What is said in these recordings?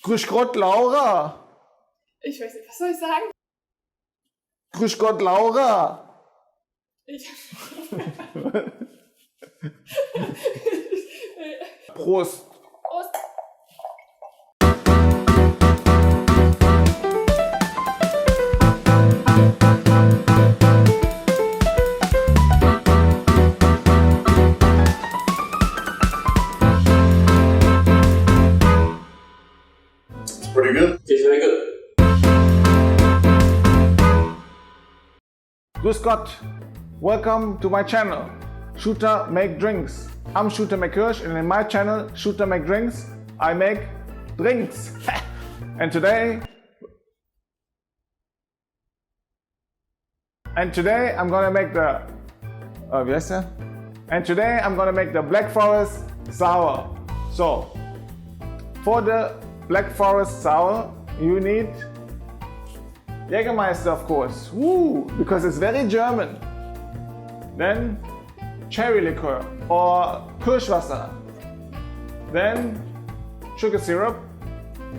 Grüß Gott, Laura. Ich weiß nicht, was soll ich sagen? Grüß Gott, Laura. Prost. Prost. Pretty good. It's very good. Grüß Gott. Welcome to my channel, Shooter Make Drinks. I'm Shooter McKirsch, and in my channel, Shooter Make Drinks, I make drinks. And today I'm gonna make the Black Forest Sour. So, for the Black Forest Sour, you need Jägermeister, of course, woo, because it's very German. Then cherry liqueur or Kirschwasser. Then sugar syrup,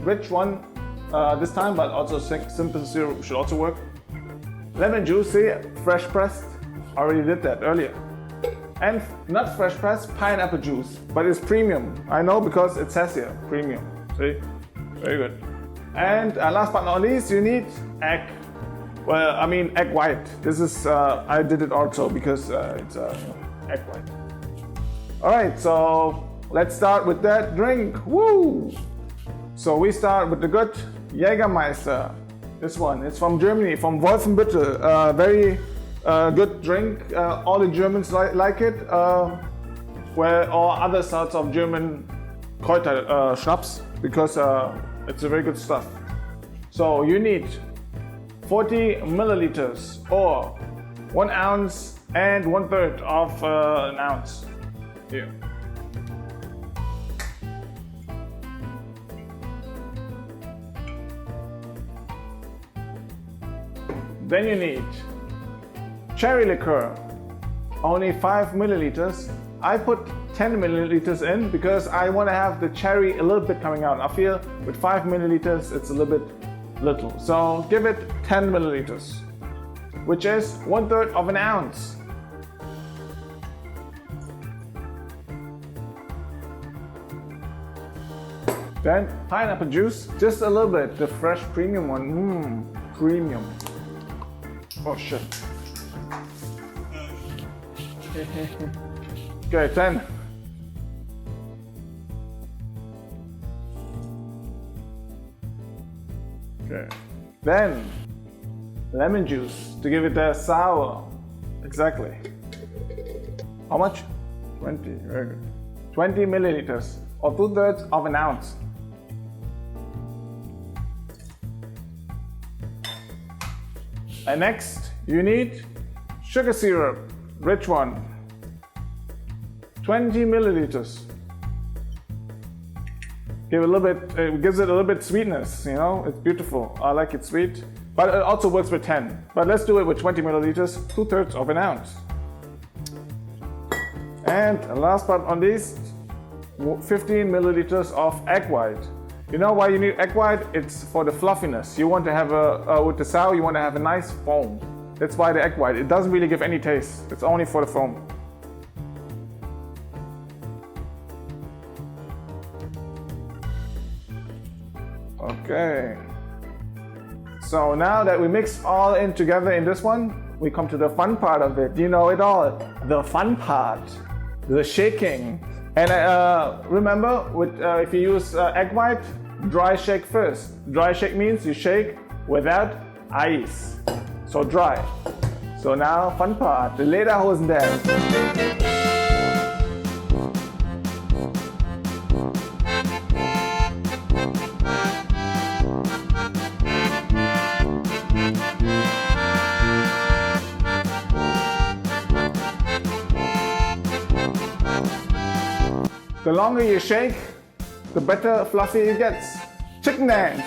rich one this time, but also simple syrup should also work. Lemon juice, see, fresh pressed, already did that earlier. And not fresh pressed, pineapple juice, but it's premium. I know because it says here, premium. See, very good. And last but not least, you need egg. Well, I mean egg white. This is, I did it also because it's egg white. All right, so let's start with that drink. Woo! So we start with the good Jägermeister. This one, it's from Germany, from Wolfenbüttel. Very good drink. All the Germans like it. Or other sorts of German Kräuter schnapps, because it's a very good stuff. So you need 40 milliliters or 1 ounce and 1/3 of an ounce. Here. Then you need cherry liqueur, only 5 milliliters. I put 10 milliliters in because I want to have the cherry a little bit coming out. I feel with 5 milliliters it's a little bit little. So give it 10 milliliters, which is 1/3 of an ounce. Then pineapple juice, just a little bit, the fresh premium one. Premium. Oh shit. Okay, 10. Okay. Then lemon juice to give it that sour. Exactly. How much? 20. Very good. 20 milliliters or 2/3 of an ounce. And next you need sugar syrup, rich one. 20 milliliters. It gives it a little bit sweetness, you know, it's beautiful. I like it sweet, but it also works with 10. But let's do it with 20 milliliters, 2/3 of an ounce. And last but not least, 15 milliliters of egg white. You know why you need egg white? It's for the fluffiness. You want to have with the sour, you want to have a nice foam. That's why the egg white. It doesn't really give any taste. It's only for the foam. Okay. So now that we mix all in together in this one, we come to the fun part of it. You know it all. The fun part. The shaking. And remember, if you use egg white, dry shake first. Dry shake means you shake without ice. So dry. So now, fun part, the Lederhosen dance. The longer you shake, the better fluffy it gets. Chicken dance.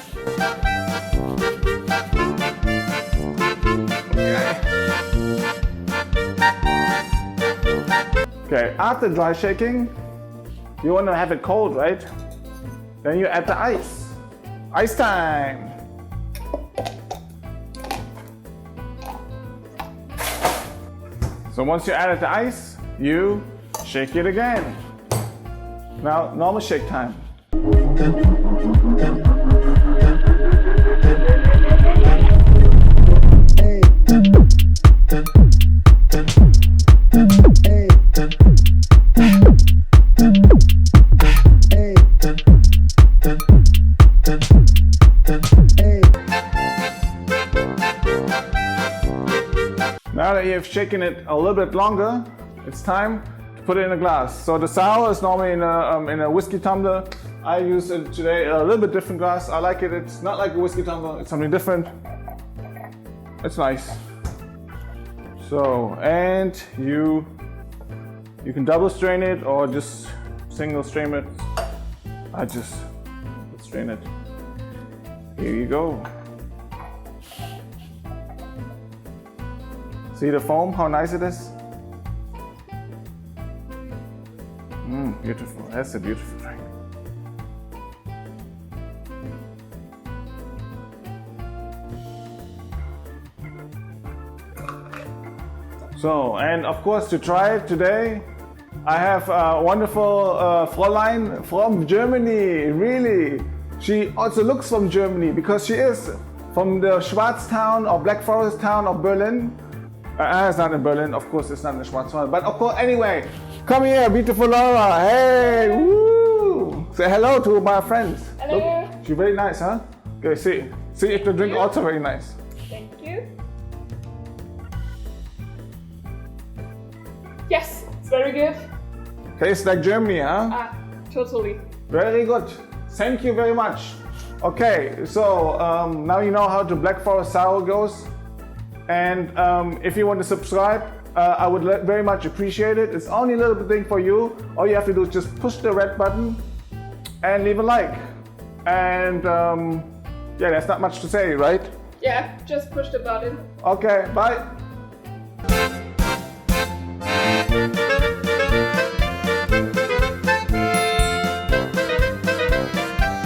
Okay, after dry shaking, you want to have it cold, right? Then you add the ice. Ice time. So once you added the ice, you shake it again. Now, normal shake time. Now that you've shaken it a little bit longer, it's time to put it in a glass. So the sour is normally in a whiskey tumbler. I use it today a little bit different glass. I like it. It's not like a whiskey tumbler. It's something different. It's nice. So, and you can double strain it or just single strain it. I just strain it. Here you go. See the foam, how nice it is? Beautiful. That's a beautiful drink. So, and of course to try it today, I have a wonderful Fräulein from Germany, really. She also looks from Germany because she is from the Schwarztown or Black Forest town of Berlin. It's not in Berlin, of course it's not in the Schwarzwald, but of course, anyway, come here, beautiful Laura, hey, woo! Say hello to my friends. Hello. Look, she's very nice, huh? Okay, see if the drink also very nice. Thank you. Yes, it's very good. Tastes like Germany, huh? Totally. Very good. Thank you very much. Okay, so now you know how the Black Forest Sour goes. And if you want to subscribe, I would very much appreciate it. It's only a little bit thing for you. All you have to do is just push the red button and leave a like. And yeah, there's not much to say, right? Yeah, just push the button. Okay, bye.